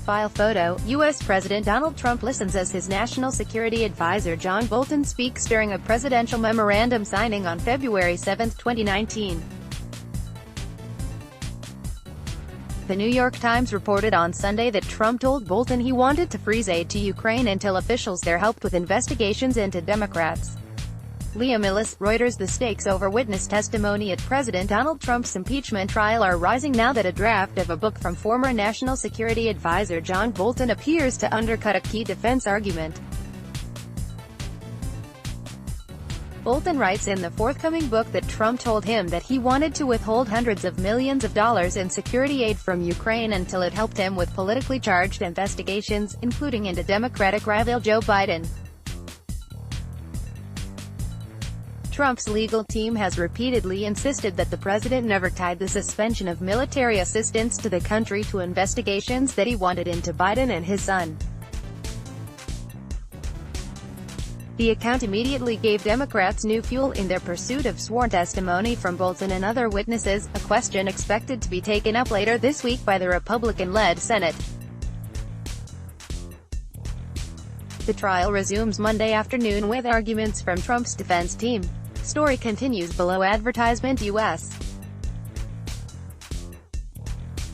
File photo, U.S. President Donald Trump listens as his national security advisor John Bolton speaks during a presidential memorandum signing on February 7, 2019. The New York Times reported on Sunday that Trump told Bolton he wanted to freeze aid to Ukraine until officials there helped with investigations into Democrats. Liam Illis, Reuters. The stakes over witness testimony at President Donald Trump's impeachment trial are rising now that a draft of a book from former National Security Advisor John Bolton appears to undercut a key defense argument. Bolton writes in the forthcoming book that Trump told him that he wanted to withhold hundreds of millions of dollars in security aid from Ukraine until it helped him with politically charged investigations, including into Democratic rival Joe Biden. Trump's legal team has repeatedly insisted that the president never tied the suspension of military assistance to the country to investigations that he wanted into Biden and his son. The account immediately gave Democrats new fuel in their pursuit of sworn testimony from Bolton and other witnesses, a question expected to be taken up later this week by the Republican-led Senate. The trial resumes Monday afternoon with arguments from Trump's defense team. Story continues below. Advertisement. U.S.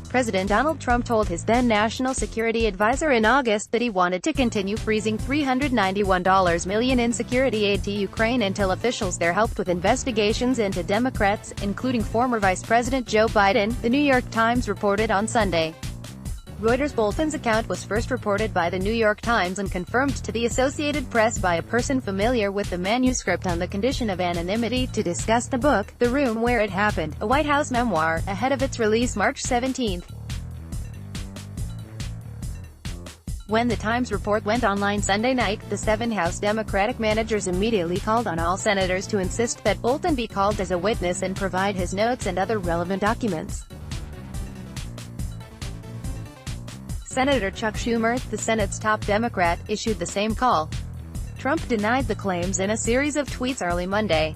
President Donald Trump told his then National Security Advisor in August that he wanted to continue freezing $391 million in security aid to Ukraine until officials there helped with investigations into Democrats, including former Vice President Joe Biden, the New York Times reported on Sunday. Reuters. Bolton's account was first reported by the New York Times and confirmed to the Associated Press by a person familiar with the manuscript on the condition of anonymity to discuss the book, The Room Where It Happened, a White House memoir, ahead of its release March 17. When the Times report went online Sunday night, the 7 House Democratic managers immediately called on all senators to insist that Bolton be called as a witness and provide his notes and other relevant documents. Senator Chuck Schumer, the Senate's top Democrat, issued the same call. Trump denied the claims in a series of tweets early Monday.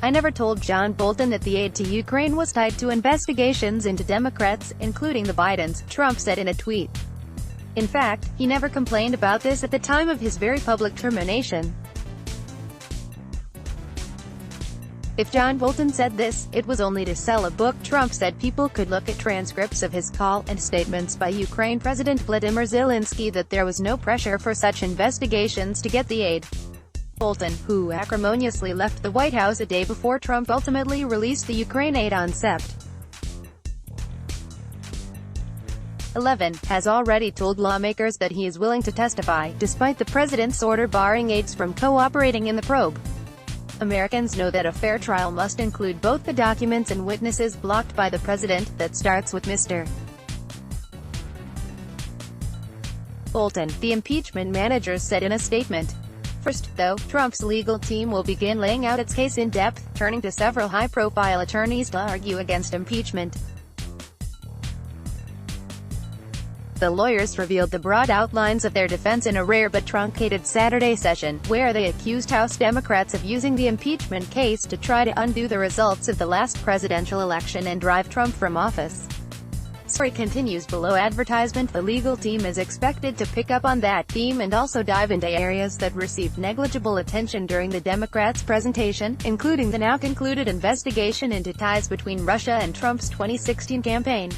"I never told John Bolton that the aid to Ukraine was tied to investigations into Democrats, including the Bidens," Trump said in a tweet. In fact, he never complained about this at the time of his very public termination. If John Bolton said this, it was only to sell a book. Trump said people could look at transcripts of his call, and statements by Ukraine President Vladimir Zelensky that there was no pressure for such investigations to get the aid. Bolton, who acrimoniously left the White House a day before Trump ultimately released the Ukraine aid on Sept. 11, has already told lawmakers that he is willing to testify, despite the president's order barring aides from cooperating in the probe. Americans know that a fair trial must include both the documents and witnesses blocked by the president, that starts with Mr. Bolton, the impeachment managers said in a statement. First, though, Trump's legal team will begin laying out its case in depth, turning to several high-profile attorneys to argue against impeachment. The lawyers revealed the broad outlines of their defense in a rare but truncated Saturday session, where they accused House Democrats of using the impeachment case to try to undo the results of the last presidential election and drive Trump from office. Story continues below. Advertisement. The legal team is expected to pick up on that theme and also dive into areas that received negligible attention during the Democrats' presentation, including the now concluded investigation into ties between Russia and Trump's 2016 campaign.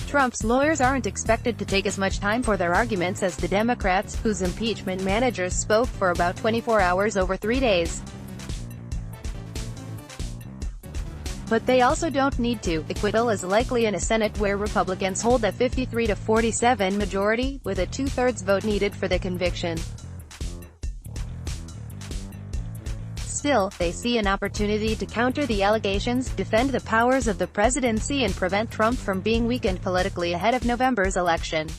Trump's lawyers aren't expected to take as much time for their arguments as the Democrats, whose impeachment managers spoke for about 24 hours over 3 days. But they also don't need to. Acquittal is likely in a Senate where Republicans hold a 53-47 majority, with a 2/3 vote needed for the conviction. Still, they see an opportunity to counter the allegations, defend the powers of the presidency and prevent Trump from being weakened politically ahead of November's election.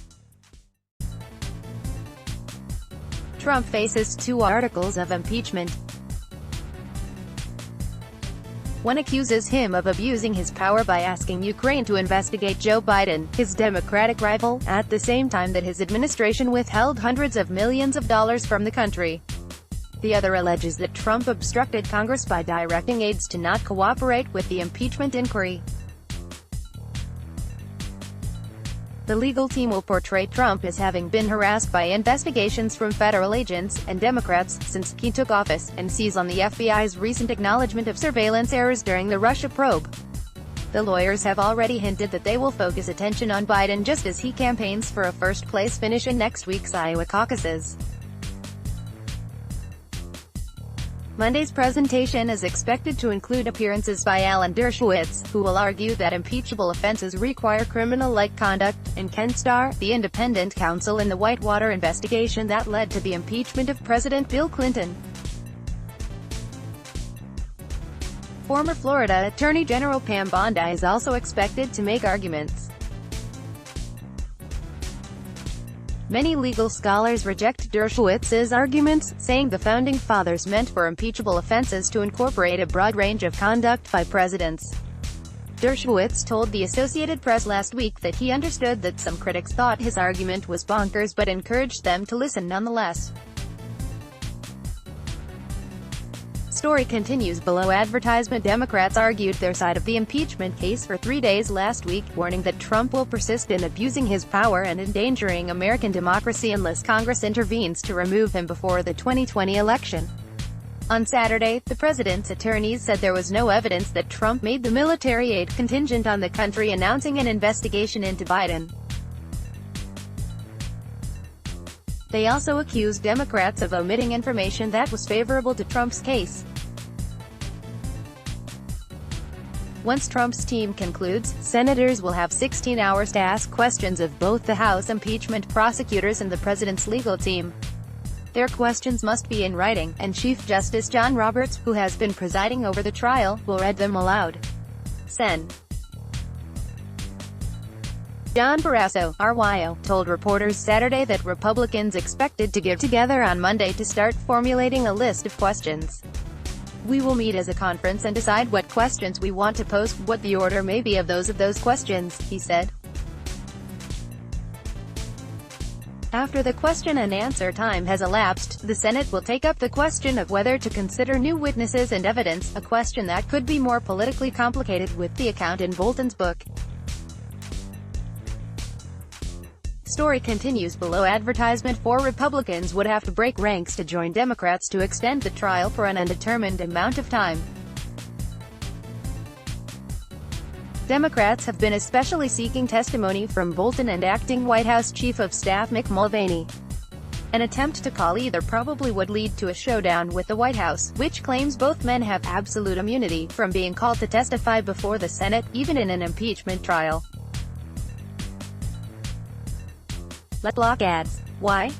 Trump faces 2 articles of impeachment. One accuses him of abusing his power by asking Ukraine to investigate Joe Biden, his Democratic rival, at the same time that his administration withheld hundreds of millions of dollars from the country. The other alleges that Trump obstructed Congress by directing aides to not cooperate with the impeachment inquiry. The legal team will portray Trump as having been harassed by investigations from federal agents and Democrats since he took office, and seize on the FBI's recent acknowledgement of surveillance errors during the Russia probe. The lawyers have already hinted that they will focus attention on Biden just as he campaigns for a first-place finish in next week's Iowa caucuses. Monday's presentation is expected to include appearances by Alan Dershowitz, who will argue that impeachable offenses require criminal-like conduct, and Ken Starr, the independent counsel in the Whitewater investigation that led to the impeachment of President Bill Clinton. Former Florida Attorney General Pam Bondi is also expected to make arguments. Many legal scholars reject Dershowitz's arguments, saying the Founding Fathers meant for impeachable offenses to incorporate a broad range of conduct by presidents. Dershowitz told the Associated Press last week that he understood that some critics thought his argument was bonkers but encouraged them to listen nonetheless. Story continues below. Advertisement. Democrats argued their side of the impeachment case for 3 days last week, warning that Trump will persist in abusing his power and endangering American democracy unless Congress intervenes to remove him before the 2020 election. On Saturday, the president's attorneys said there was no evidence that Trump made the military aid contingent on the country announcing an investigation into Biden. They also accused Democrats of omitting information that was favorable to Trump's case. Once Trump's team concludes, senators will have 16 hours to ask questions of both the House impeachment prosecutors and the president's legal team. Their questions must be in writing, and Chief Justice John Roberts, who has been presiding over the trial, will read them aloud. Sen. John Barrasso, RYO, told reporters Saturday that Republicans expected to get together on Monday to start formulating a list of questions. "We will meet as a conference and decide what questions we want to pose, what the order may be of those questions," he said. After the question and answer time has elapsed, the Senate will take up the question of whether to consider new witnesses and evidence, a question that could be more politically complicated with the account in Bolton's book. Story continues below. Advertisement. 4 Republicans would have to break ranks to join Democrats to extend the trial for an undetermined amount of time. Democrats have been especially seeking testimony from Bolton and acting White House Chief of Staff Mick Mulvaney. An attempt to call either probably would lead to a showdown with the White House, which claims both men have absolute immunity from being called to testify before the Senate, even in an impeachment trial. Block ads. Why?